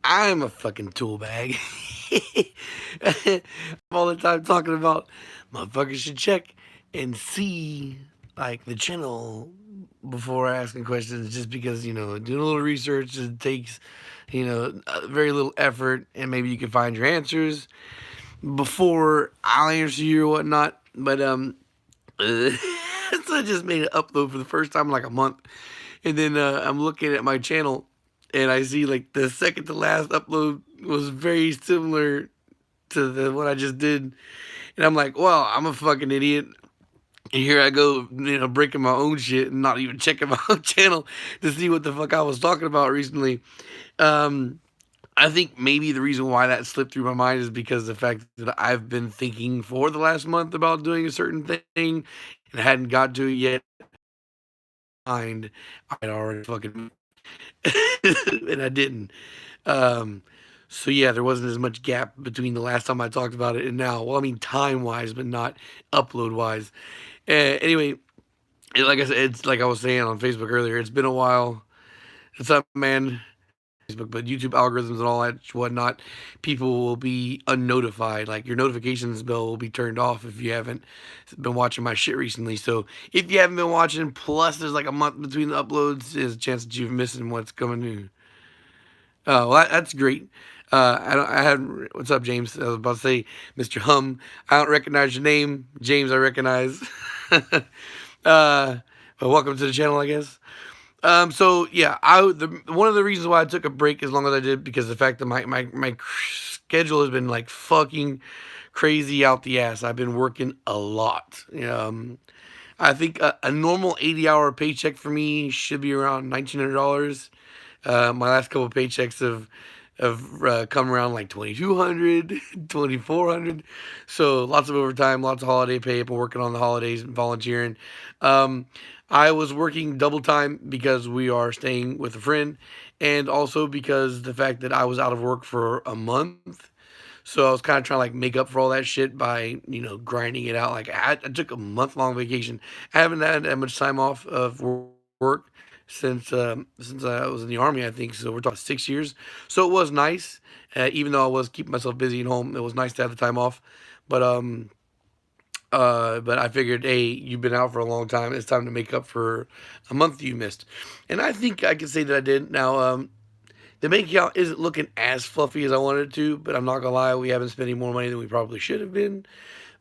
I'm a fucking tool bag. I'm all the time talking about motherfuckers should check and see like the channel before asking questions, just because doing a little research, it takes very little effort, and maybe you can find your answers before I'll answer you or whatnot. But so I just made an upload for the first time in like a month, and then I'm looking at my channel, and I see like the second to last upload was very similar to the what I just did, and I'm like, well, I'm a fucking idiot. And here I go, breaking my own shit and not even checking my own channel to see what the fuck I was talking about recently. Um, I think maybe the reason why that slipped through my mind is because of the fact that I've been thinking for the last month about doing a certain thing and hadn't got to it yet. Mind, I'd already fucking and I didn't. Um, so yeah, there wasn't as much gap between the last time I talked about it and now. Well, I mean time wise, but not upload wise. Anyway, like I said, it's like I was saying on Facebook earlier. It's been a while. What's up, man? Facebook, but YouTube algorithms and all that whatnot, people will be unnotified. Like your notifications bell will be turned off if you haven't been watching my shit recently. So if you haven't been watching, plus there's like a month between the uploads, there's a chance that you've missing what's coming new. Oh, well, that's great. I don't. I had. What's up, James? I was about to say, Mr. Hum. I don't recognize your name, James. I recognize. But welcome to the channel, I guess. So yeah, one of the reasons why I took a break as long as I did, because of the fact that my schedule has been like fucking crazy out the ass. I've been working a lot. I think a normal 80-hour paycheck for me should be around $1,900. My last couple of paychecks have come around like 2,200, 2,400. So lots of overtime, lots of holiday pay. I've been working on the holidays and volunteering. Um, I was working double time because we are staying with a friend, and also because the fact that I was out of work for a month. So I was kind of trying to like make up for all that shit by grinding it out. Like I took a month long vacation. I haven't had that much time off of work since I was in the army. I think so. We're talking 6 years. So it was nice, even though I was keeping myself busy at home. It was nice to have the time off. But but I figured, hey, you've been out for a long time. It's time to make up for a month you missed, and I think I can say that I did. Now, the bank account isn't looking as fluffy as I wanted it to, but I'm not gonna lie, we haven't spent any more money than we probably should have been.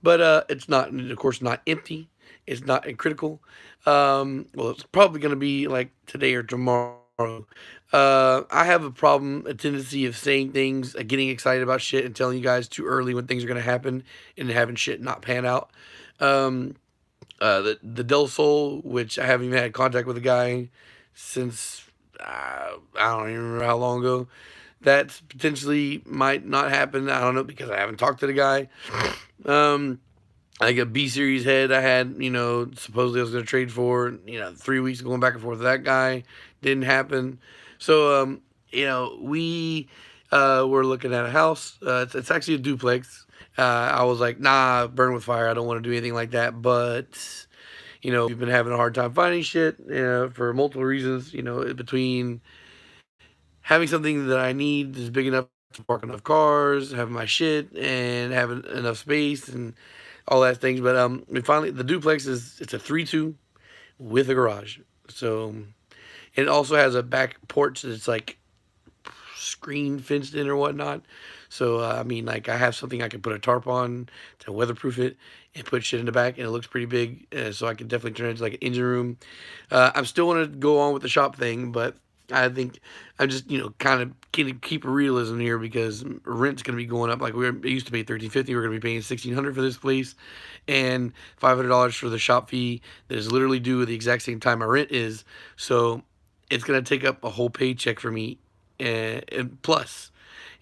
But it's not, of course, not empty. It's not critical. Well, it's probably gonna be like today or tomorrow. I have a problem, a tendency of saying things, getting excited about shit, and telling you guys too early when things are gonna happen, and having shit not pan out. Um, the Del Sol, which I haven't even had contact with the guy since I don't even remember how long ago. That potentially might not happen. I don't know, because I haven't talked to the guy. Um, like a B series head I had, supposedly I was going to trade for, 3 weeks going back and forth with that guy. Didn't happen. So, we were looking at a house. It's actually a duplex. I was like, nah, burn with fire. I don't want to do anything like that. But, we've been having a hard time finding shit for multiple reasons, between having something that I need is big enough to park enough cars, having my shit, and having enough space and all that things. But we finally, the duplex it's a 3-2 with a garage. So it also has a back porch that's like screen fenced in or whatnot. So I mean, like I have something I can put a tarp on to weatherproof it and put shit in the back, and it looks pretty big. So I can definitely turn it into like an engine room. I'm still want to go on with the shop thing, but I think I just kind of keep a realism here, because rent's going to be going up. Like we used to pay 1350, we're going to be paying 1600 for this place, and $500 for the shop fee that is literally due at the exact same time my rent is. So it's going to take up a whole paycheck for me, and plus,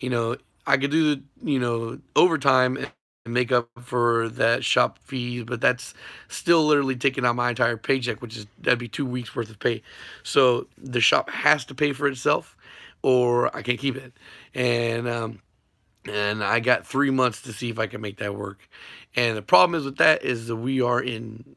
you know, I could do the overtime and make up for that shop fee, but that's still literally taking out my entire paycheck, which is that'd be 2 weeks worth of pay. So the shop has to pay for itself, or I can't keep it. And I got 3 months to see if I can make that work. And the problem is with that is that we are in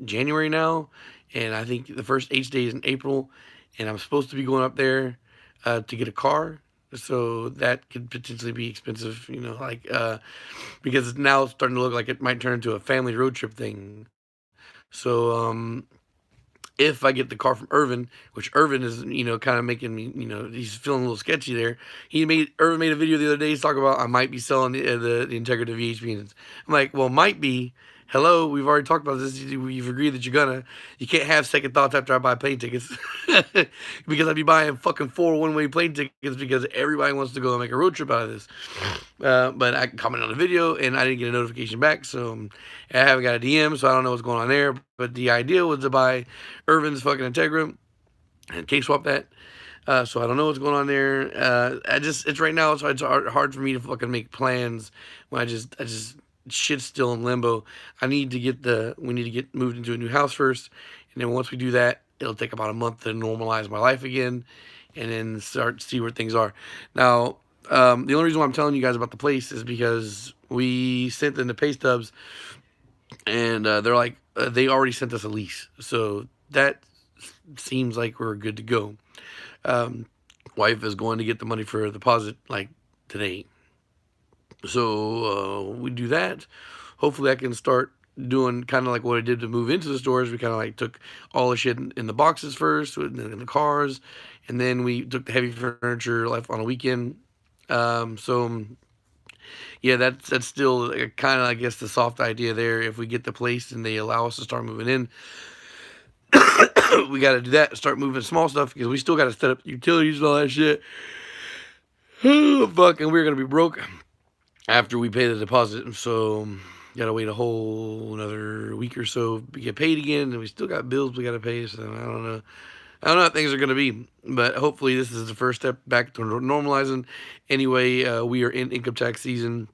January now, and I think the first H day is in April, and I'm supposed to be going up there to get a car. So that could potentially be expensive, like because now it's starting to look like it might turn into a family road trip thing. So if I get the car from Irvin, which Irvin is, kind of making me, he's feeling a little sketchy there. Irvin made a video the other day. He's talking about I might be selling the Integra to VHP. And I'm like, well, might be. Hello, we've already talked about this. You've agreed that you're gonna. You can't have second thoughts after I buy plane tickets, because I'd be buying fucking 4 one-way plane tickets because everybody wants to go and make a road trip out of this. But I commented on the video and I didn't get a notification back, so I haven't got a DM, so I don't know what's going on there. But the idea was to buy Irvin's fucking Integra and K-swap that. So I don't know what's going on there. It's right now, so it's hard for me to fucking make plans when I just shit's still in limbo. We need to get moved into a new house first, and then once we do that, it'll take about a month to normalize my life again, and then start to see where things are. Now, the only reason why I'm telling you guys about the place is because we sent in the pay stubs, and they're like, they already sent us a lease, so that seems like we're good to go. Wife is going to get the money for a deposit like today. So we do that. Hopefully I can start doing kind of like what I did to move into the stores. We kind of like took all the shit in the boxes first, in the cars, and then we took the heavy furniture left on a weekend. So yeah, that's still kind of, I guess, the soft idea there. If we get the place and they allow us to start moving in, we got to do that. Start moving small stuff because we still got to set up utilities and all that shit. Fuck, and we're gonna be broke after we pay the deposit. So gotta wait a whole another week or so to get paid again, and we still got bills we gotta pay. So I don't know. I don't know how things are going to be, but hopefully this is the first step back to normalizing. Anyway, we are in income tax season,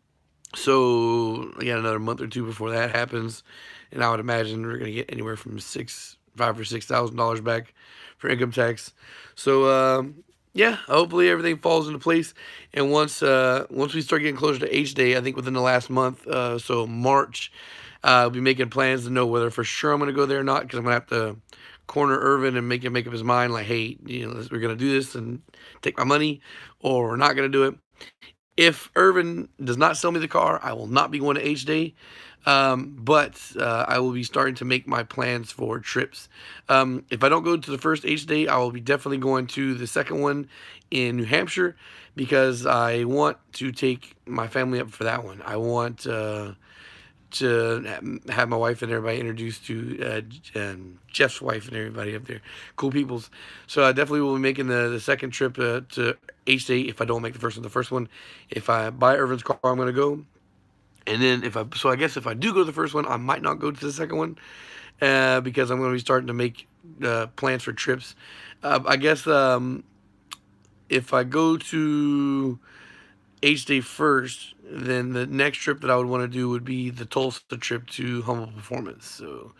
so I got another month or two before that happens, and I would imagine we're going to get anywhere from $5,000 or $6,000 back for income tax. So yeah, hopefully everything falls into place. And once we start getting closer to H Day, I think within the last month, so March, I'll be making plans to know whether for sure I'm going to go there or not, because I'm going to have to corner Irvin and make him make up his mind, like, hey, we're going to do this and take my money, or we're not going to do it. If Irvin does not sell me the car, I will not be going to H Day. But I will be starting to make my plans for trips. If I don't go to the first H Day, I will be definitely going to the second one in New Hampshire, because I want to take my family up for that one. I want to have my wife and everybody introduced to Jeff's wife and everybody up there. Cool peoples. So I definitely will be making the second trip to H-Day if I don't make the first one. The first one, if I buy Irvin's car, I'm going to go. And then I guess if I do go to the first one, I might not go to the second one, because I'm going to be starting to make plans for trips. I guess if I go to H-Day first, then the next trip that I would want to do would be the Tulsa trip to Humble Performance. So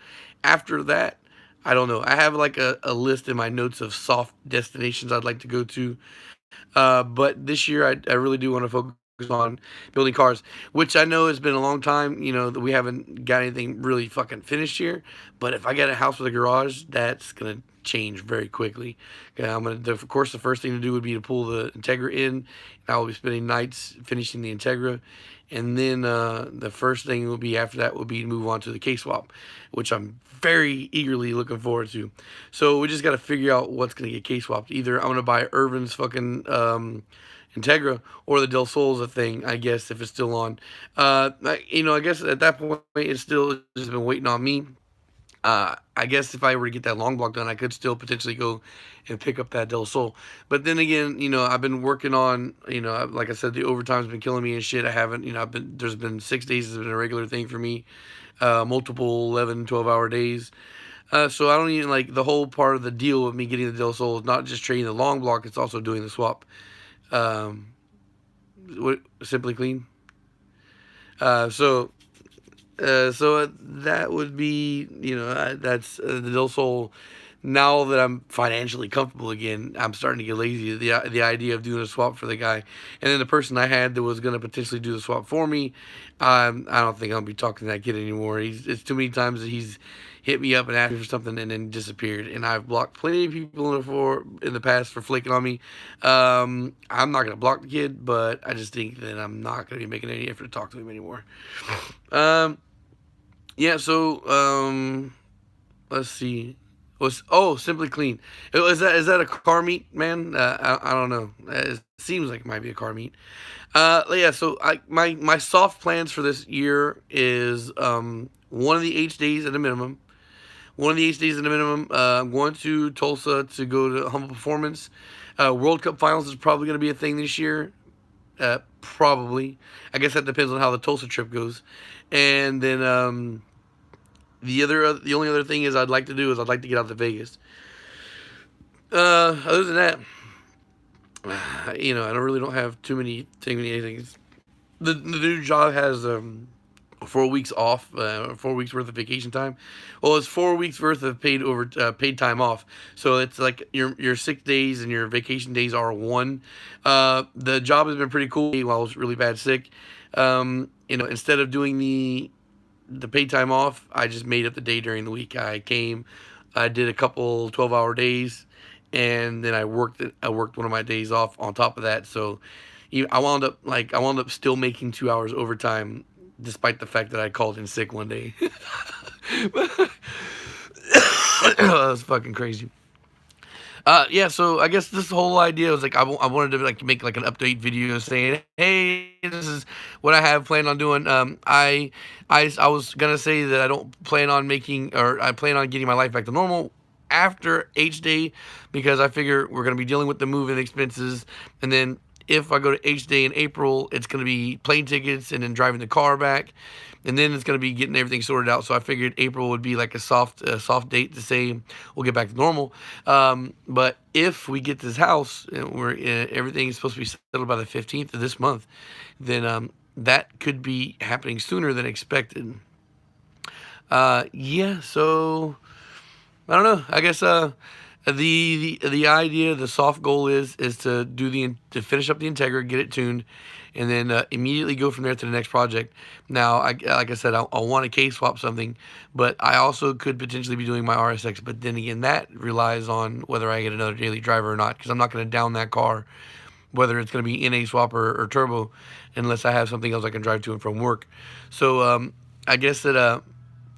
after that, I don't know. I have like a list in my notes of soft destinations I'd like to go to. But this year, I really do want to focus on building cars, which I know has been a long time, that we haven't got anything really fucking finished here. But if I get a house with a garage, that's going to change very quickly. Okay, of course, the first thing to do would be to pull the Integra in, and I will be spending nights finishing the Integra. And then the first thing will be after that will be to move on to the K-swap, which I'm very eagerly looking forward to. So we just got to figure out what's going to get K-swapped. Either I'm going to buy Irvin's fucking Integra, or the Del Sol's a thing, I guess, if it's still on. I guess at that point, it's still just been waiting on me. I guess if I were to get that long block done, I could still potentially go and pick up that Del Sol. But then again, I've been working on, like I said, the overtime's been killing me and shit. I haven't, there's been 6 days has been a regular thing for me, multiple 11, 12-hour days. So I don't even, like, the whole part of the deal with me getting the Del Sol is not just trading the long block, it's also doing the swap. Simply Clean. So that would be, that's the Del Sol. now that I'm financially comfortable again, I'm starting to get lazy. The idea of doing a swap for the guy, and then the person I had that was going to potentially do the swap for me, I don't think I'll be talking to that kid anymore. It's too many times that he's hit me up and asked me for something and then disappeared. And I've blocked plenty of people in the past for flaking on me. I'm not gonna block the kid, but I just think that I'm not gonna be making any effort to talk to him anymore. Um, yeah. So let's see. Simply Clean. Is that a car meet, man? I don't know. It seems like it might be a car meet. Yeah. So my soft plans for this year is one of the H days at a minimum. One of the H days at a minimum. I'm going to Tulsa to go to Humble Performance. World Cup Finals is probably going to be a thing this year. Probably. I guess that depends on how the Tulsa trip goes. And then the only other thing is I'd like to do is I'd like to get out to Vegas. Other than that, I don't have too many things. The new job has 4 weeks off, 4 weeks worth of vacation time. Well, it's 4 weeks worth of paid time off. So it's like your sick days and your vacation days are one. The job has been pretty cool while I was really bad sick. Instead of doing the paid time off, I just made up the day during the week. I did a couple 12-hour days, and then I worked one of my days off on top of that. So I wound up still making 2 hours overtime, despite the fact that I called in sick one day. That was fucking crazy. Yeah, so I guess this whole idea was like I wanted to like make like an update video saying, hey, this is what I have planned on doing. I was gonna say that I don't plan on making, or I plan on getting my life back to normal after H Day, because I figure we're gonna be dealing with the moving expenses, and then if I go to H Day in April, it's gonna be plane tickets and then driving the car back, and then it's going to be getting everything sorted out. So I figured April would be like a soft date to say we'll get back to normal. But if we get this house and everything is supposed to be settled by the 15th of this month, then that could be happening sooner than expected. Yeah, so I don't know. I guess the idea, the soft goal is to finish up the Integra, get it tuned, and then immediately go from there to the next project. Now, like I said, I want to case swap something, but I also could potentially be doing my RSX. But then again, that relies on whether I get another daily driver or not, because I'm not going to down that car, whether it's going to be NA swap or turbo, unless I have something else I can drive to and from work. So I guess that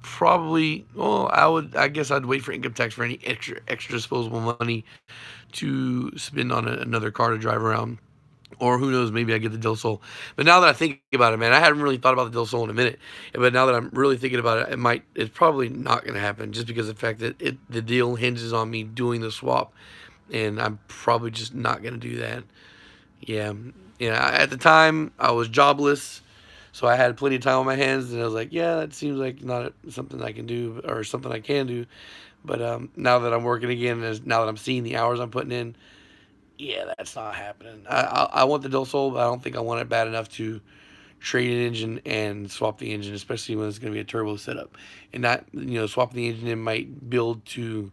probably, well, I guess I'd wait for income tax for any extra disposable money to spend on another car to drive around. Or who knows, maybe I get the Del Sol. But now that I think about it, man, I hadn't really thought about the Del Sol in a minute. But now that I'm really thinking about it, it's probably not going to happen, just because of the fact that the deal hinges on me doing the swap. And I'm probably just not going to do that. Yeah. At the time, I was jobless. So I had plenty of time on my hands, and I was like, yeah, that seems like not something I can do, or something I can do. But now that I'm working again, now that I'm seeing the hours I'm putting in, yeah, that's not happening. I want the Del Sol, but I don't think I want it bad enough to trade an engine and swap the engine, especially when it's going to be a turbo setup. And not, swapping the engine in might build to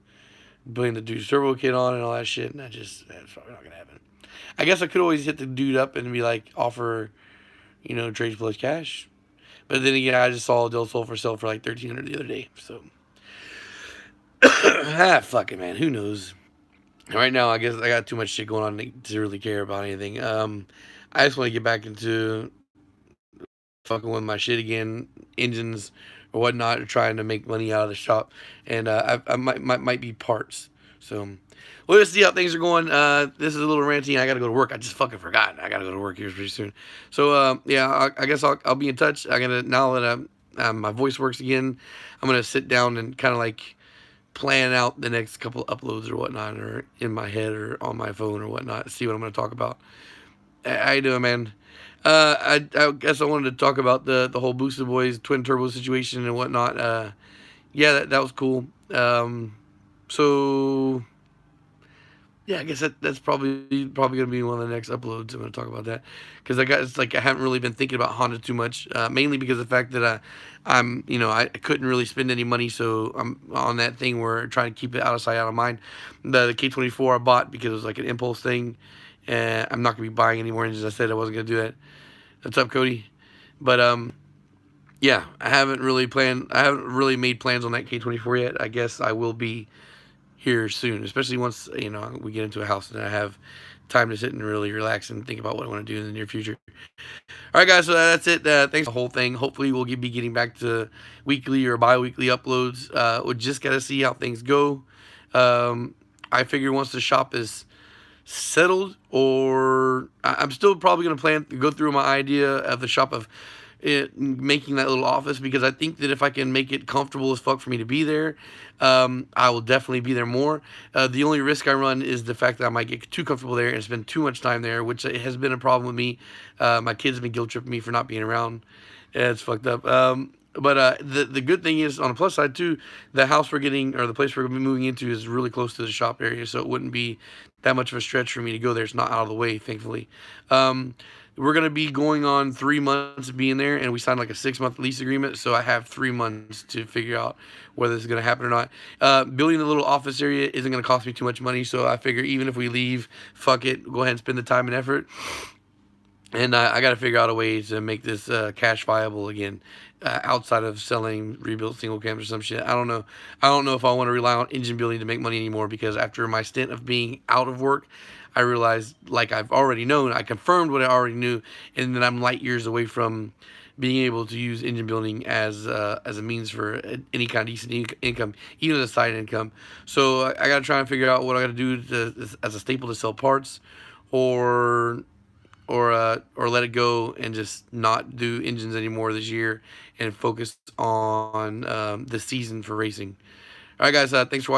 putting the dude's turbo kit on and all that shit, and that's probably not going to happen. I guess I could always hit the dude up and be like, offer, trades plus cash. But then again, I just saw a Del Sol for sale for like $1,300 the other day. So, fuck it, man. Who knows? Right now, I guess I got too much shit going on to really care about anything. I just want to get back into fucking with my shit again, engines or whatnot, trying to make money out of the shop, and I might be parts. So we'll just see how things are going. This is a little ranty. I gotta go to work. I just fucking forgot. I gotta go to work here pretty soon. So yeah, I guess I'll be in touch. Now that my voice works again, I'm gonna sit down and kind of like plan out the next couple uploads or whatnot, or in my head or on my phone or whatnot. See what I'm gonna talk about. How you doing, man? I guess I wanted to talk about the whole Boosted Boys twin turbo situation and whatnot. Yeah, that was cool. So Yeah, I guess that's probably gonna be one of the next uploads. I'm gonna talk about that because it's like I haven't really been thinking about Honda too much, mainly because of the fact that I'm I couldn't really spend any money, so I'm on that thing where trying to keep it out of sight, out of mind. The K24 I bought because it was like an impulse thing, and I'm not gonna be buying any more engines. I said I wasn't gonna do that. What's up, Cody? But yeah, I haven't really planned. I haven't really made plans on that K24 yet. I guess I will be here soon, especially once we get into a house and I have time to sit and really relax and think about what I want to do in the near future. All right, guys, so that's it. Thanks for the whole thing. Hopefully, we'll be getting back to weekly or bi-weekly uploads. We'll just gotta see how things go. I figure once the shop is settled, or I'm still probably gonna plan to go through my idea of the shop of making that little office, because I think that if I can make it comfortable as fuck for me to be there, I will definitely be there more. The only risk I run is the fact that I might get too comfortable there and spend too much time there, which has been a problem with me. My kids have been guilt tripping me for not being around. Yeah, it's fucked up. But the good thing is, on the plus side too, the house we're getting, or the place we're going to be moving into, is really close to the shop area, so it wouldn't be that much of a stretch for me to go there. It's not out of the way, thankfully. We're going to be going on 3 months of being there, and we signed like a 6-month lease agreement, so I have 3 months to figure out whether this is going to happen or not. Building a little office area isn't going to cost me too much money, so I figure even if we leave, fuck it, go ahead and spend the time and effort. And I got to figure out a way to make this cash viable again, outside of selling rebuilt single cams or some shit. I don't know. I don't know if I want to rely on engine building to make money anymore, because after my stint of being out of work, I realized, like I've already known, I confirmed what I already knew, and then I'm light years away from being able to use engine building as a means for any kind of decent income, even as a side income. So I got to try and figure out what I got to do as a staple to sell parts, or or let it go and just not do engines anymore this year and focus on the season for racing. All right, guys, thanks for watching.